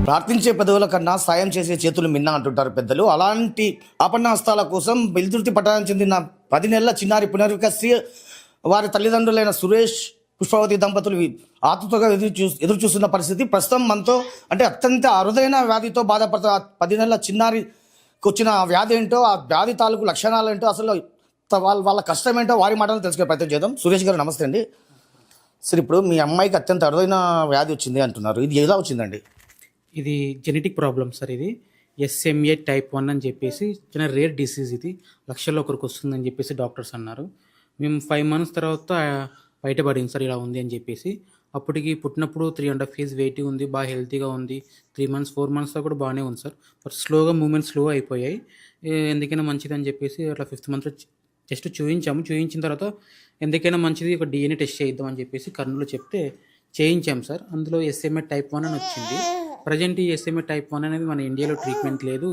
ప్రార్థించే పెదవుల కన్నా సాయం చేసే చేతులు మిన్న అంటుంటారు పెద్దలు. అలాంటి ఆపన్నాస్తాల కోసం వెలుతుర్తి పట్టణానికి చెందిన 10 నెలల చిన్నారి పునర్వికసి వారి తల్లిదండ్రులైన సురేష్ పుష్పవతి దంపతులు ఆతృతగా ఎదురు చూస్తున్న పరిస్థితి ప్రస్తుతం మనతో. అంటే అత్యంత అరుదైన వ్యాధితో బాధపడుతున్న 10 నెలల చిన్నారికి వచ్చిన వ్యాధి ఏంటో, ఆ వ్యాధి తాలూకు లక్షణాలు ఏంటో, అసలు వాళ్ళ కష్టం ఏంటో వారి మాటలు తెలుసుకునే ప్రయత్నం చేద్దాం. సురేష్ గారు నమస్తే అండి. సరే, ఇప్పుడు మీ అమ్మాయికి అత్యంత అరుదైన వ్యాధి వచ్చింది అంటున్నారు, ఇది ఎలా వచ్చిందండి? ఇది జెనెటిక్ ప్రాబ్లమ్ సార్. ఇది SMA టైప్ 1 అని చెప్పేసి చిన్న రేర్ డిసీజ్. ఇది లక్షల్లో ఒకరికి వస్తుందని చెప్పేసి డాక్టర్స్ అన్నారు. మేము 5 months తర్వాత బయటపడింది సార్ ఇలా ఉంది అని చెప్పేసి. అప్పటికి పుట్టినప్పుడు 3.5 kgs వెయిట్ ఉంది, బాగా హెల్తీగా ఉంది. 3 months 4 monthsలో కూడా బాగానే ఉంది సార్. బట్ స్లోగా మూమెంట్స్ స్లో అయిపోయాయి. ఎందుకైనా మంచిది అని చెప్పేసి అట్లా 5th month జస్ట్ చూయించాము. చూయించిన తర్వాత ఎందుకైనా మంచిది ఒక DNA టెస్ట్ చేయిద్దాం అని చెప్పేసి కర్నూలులో చెప్తే చేయించాం సార్. అందులో SMA టైప్ 1 అని వచ్చింది. ప్రజెంట్ ఈ SMA టైప్ 1 అనేది మన ఇండియాలో ట్రీట్మెంట్ లేదు,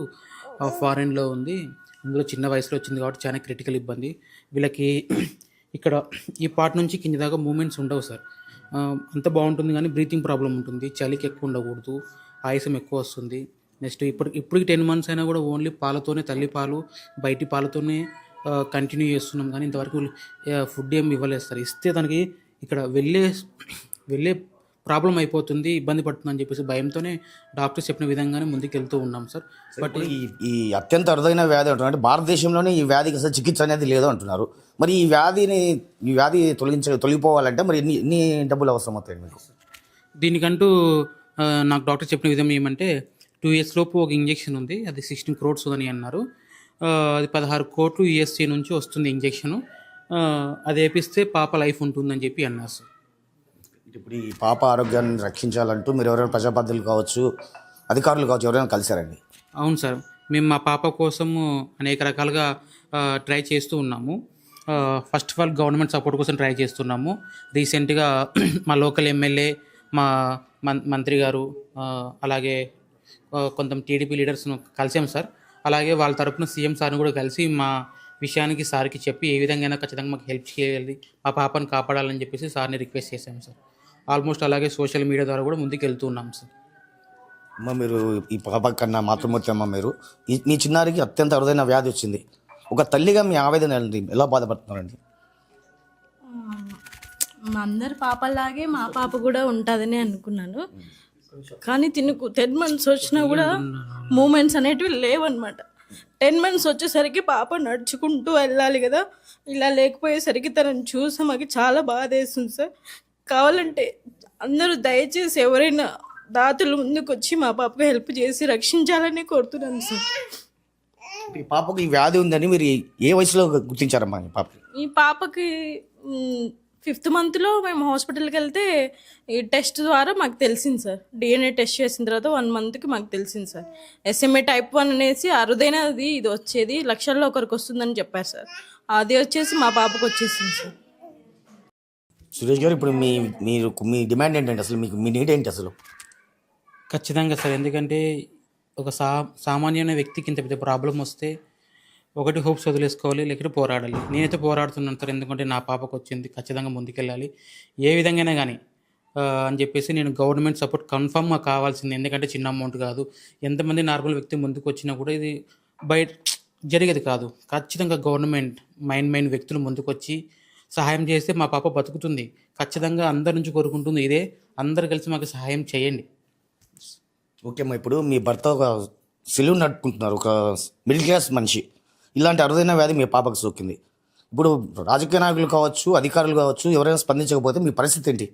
ఫారెన్లో ఉంది. అందులో చిన్న వయసులో వచ్చింది కాబట్టి చాలా క్రిటికల్ ఇబ్బంది. వీళ్ళకి ఇక్కడ ఈ పార్ట్ నుంచి కింద దాకా మూమెంట్స్ ఉండవు సార్. అంత బాగుంటుంది కానీ బ్రీతింగ్ ప్రాబ్లం ఉంటుంది, చలికి ఎక్కువ ఉండకూడదు, ఆయాసం ఎక్కువ వస్తుంది. నెక్స్ట్ ఇప్పటికి 10 months అయినా కూడా ఓన్లీ పాలతోనే, తల్లి పాలు బయటి పాలతోనే కంటిన్యూ చేస్తున్నాం. కానీ ఇంతవరకు ఫుడ్ ఏమి ఇవ్వలేదు సార్. ఇస్తే తనకి ఇక్కడ వెళ్ళే ప్రాబ్లం అయిపోతుంది, ఇబ్బంది పడుతుంది అని చెప్పేసి భయంతోనే డాక్టర్స్ చెప్పిన విధంగానే ముందుకు వెళ్తూ ఉన్నాం సార్. బట్ ఈ అత్యంత అరుదైన వ్యాధి అంటున్నారు, భారతదేశంలోనే ఈ వ్యాధికి అసలు చికిత్స అనేది లేదు అంటున్నారు. మరి ఈ వ్యాధి తొలగిపోవాలంటే మరి ఎన్ని డబ్బులు అవసరం అవుతాయి మీకు? దీనికంటూ నాకు డాక్టర్ చెప్పిన విధం ఏమంటే 2 years లోపు ఒక ఇంజెక్షన్ ఉంది, అది 16 crores అని అన్నారు. అది 16 కోట్లు USC నుంచి వస్తుంది ఇంజెక్షను. అది వేపిస్తే పాప లైఫ్ ఉంటుందని చెప్పి అన్నారు సార్. ఇప్పుడు ఈ పాప ఆరోగ్యాన్ని రక్షించాలంటూ మీరు ఎవరైనా ప్రజాప్రతినిధులు కావచ్చు, అధికారులు కావచ్చు, ఎవరైనా కలిశారండి? అవును సార్, మేము మా పాప కోసము అనేక రకాలుగా ట్రై చేస్తూ ఉన్నాము. First of all government support కోసం ట్రై చేస్తున్నాము. రీసెంట్గా మా లోకల్ ఎమ్మెల్యే, మా మంత్రి గారు, అలాగే కొంత TDP లీడర్స్ను కలిసాం సార్. అలాగే వాళ్ళ తరపున CM సార్ని కూడా కలిసి మా విషయానికి సార్కి చెప్పి ఏ విధంగా ఖచ్చితంగా మాకు హెల్ప్ చేయాలి, మా పాపను కాపాడాలని చెప్పేసి సార్ని రిక్వెస్ట్ చేశాం సార్. ఆల్మోస్ట్ అలాగే సోషల్ మీడియా ద్వారా కూడా ముందుకు వెళ్తూ ఉన్నాం సార్. అమ్మ, మీరు ఈ పాప కన్నా మాతృమూర్తి అమ్మ, మీరు మీ చిన్నారికి అత్యంత అరుదైన వ్యాధి వచ్చింది. ఒక తల్లిగా మీ ఆవేదన ఎలా బాధపడుతున్నారండి? మా అందరి పాపలాగే మా పాప కూడా ఉంటుందని అనుకున్నాను. కానీ తినకు 10 months వచ్చినా కూడా మూమెంట్స్ అనేటివి లేవన్నమాట. 10 months వచ్చేసరికి పాప నడుచుకుంటూ వెళ్ళాలి కదా, ఇలా లేకపోయేసరికి తనని చూసి మాకు చాలా బాధ వేస్తుంది సార్. కావాలంటే అందరూ దయచేసి ఎవరైనా దాతలు ముందుకు వచ్చి మా పాపకు హెల్ప్ చేసి రక్షించాలని కోరుతున్నాను సార్. ఈ పాపకు ఈ వ్యాధి ఉందని మీరు ఏ వయసులో గుర్తించారమ్మా ఈ పాపకి 5th monthలో మేము హాస్పిటల్కి వెళ్తే ఈ టెస్ట్ ద్వారా మాకు తెలిసింది సార్. DNA టెస్ట్ చేసిన తర్వాత 1 monthకి మాకు తెలిసింది సార్. SMA టైప్ 1 అనేసి అరుదైనది, ఇది వచ్చేది లక్షల్లో ఒకరికి వస్తుందని చెప్పారు సార్. అది వచ్చేసి మా పాపకు వచ్చేసింది సార్. సురేష్ గారు, ఇప్పుడు మీ డిమాండ్ ఏంటంటే, అసలు మీ నీడ్ ఏంటి అసలు? ఖచ్చితంగా సార్, ఎందుకంటే ఒక సామాన్యమైన వ్యక్తికి ఇంత పెద్ద ప్రాబ్లం వస్తే ఒకటి హోప్స్ వదిలేసుకోవాలి, లేకపోతే పోరాడాలి. నేనైతే పోరాడుతున్నాను సార్, ఎందుకంటే నా పాపకు వచ్చింది, ఖచ్చితంగా ముందుకెళ్ళాలి ఏ విధంగానే కానీ అని చెప్పేసి. నేను గవర్నమెంట్ సపోర్ట్ కన్ఫామ్గా కావాల్సింది, ఎందుకంటే చిన్న అమౌంట్ కాదు. ఎంతమంది నార్మల్ వ్యక్తి ముందుకు వచ్చినా కూడా ఇది బయట జరిగేది కాదు. ఖచ్చితంగా గవర్నమెంట్ మెయిన్ వ్యక్తులు ముందుకు వచ్చి సహాయం చేస్తే మా పాప బతుకుతుంది. ఖచ్చితంగా అందరి నుంచి కోరుకుంటుంది ఇదే, అందరు కలిసి మాకు సహాయం చేయండి. ఓకే అమ్మా, ఇప్పుడు మీ భర్త ఒక సెలూన్ నడుపుకుంటున్నారు, ఒక మిడిల్ క్లాస్ మనిషి. ఇలాంటి అరుదైన వ్యాధి మీ పాపకు సోకింది. ఇప్పుడు రాజకీయ నాయకులు కావచ్చు, అధికారులు కావచ్చు, ఎవరైనా స్పందించకపోతే మీ పరిస్థితి ఏంటి?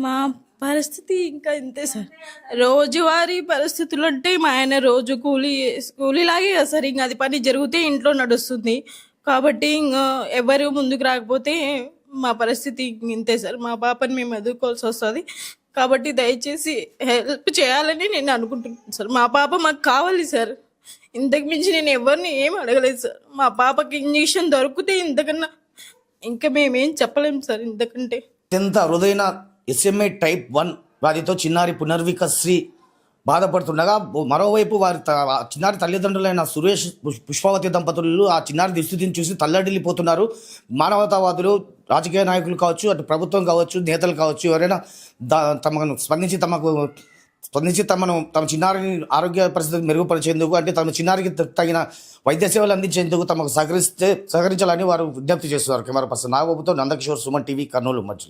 మా పరిస్థితి ఇంకా ఇంతే సార్. రోజువారీ పరిస్థితులు అంటే మా ఆయన రోజు కూలీలాగే కదా సార్. ఇంకా అది పని జరిగితే ఇంట్లో నడుస్తుంది కాబట్టి ఇంకా ఎవరు ముందుకు రాకపోతే మా పరిస్థితి ఇంతే సార్. మా పాపని మేము ఎదుర్కోవాల్సి వస్తుంది కాబట్టి దయచేసి హెల్ప్ చేయాలని నేను అనుకుంటున్నాను సార్. మా పాప మాకు కావాలి సార్. ఇంతకు మించి నేను ఎవరిని ఏం అడగలేదు సార్. మా పాపకి ఇంజెక్షన్ దొరికితే ఇంతకన్నా ఇంకా మేమేం చెప్పలేము సార్. ఇంతకంటే అత్యంత అరుదైన SMA టైప్ 1 వ్యాధితో చిన్నారి పునర్వికసి బాధపడుతుండగా, మరోవైపు వారి చిన్నారి తల్లిదండ్రులైన సురేష్ పుష్పవతి దంపతులు ఆ చిన్నారి దుస్థితిని చూసి తల్లడిల్లిపోతున్నారు. మానవతావాదులు, రాజకీయ నాయకులు కావచ్చు, అటు ప్రభుత్వం కావచ్చు, నేతలు కావచ్చు, ఎవరైనా తమకు స్పందించి తమకు స్పందించి తమ చిన్నారిని ఆరోగ్య పరిస్థితి మెరుగుపరిచేందుకు, అంటే తమ చిన్నారికి తగిన వైద్య సేవలు అందించేందుకు తమకు సహకరించాలని వారు విజ్ఞప్తి చేస్తున్నారు. కెమెరా పర్సన్ నాగబాబుతో నందకిషోర్, సుమన్ టీవీ, కర్నూలు మధ్యలో.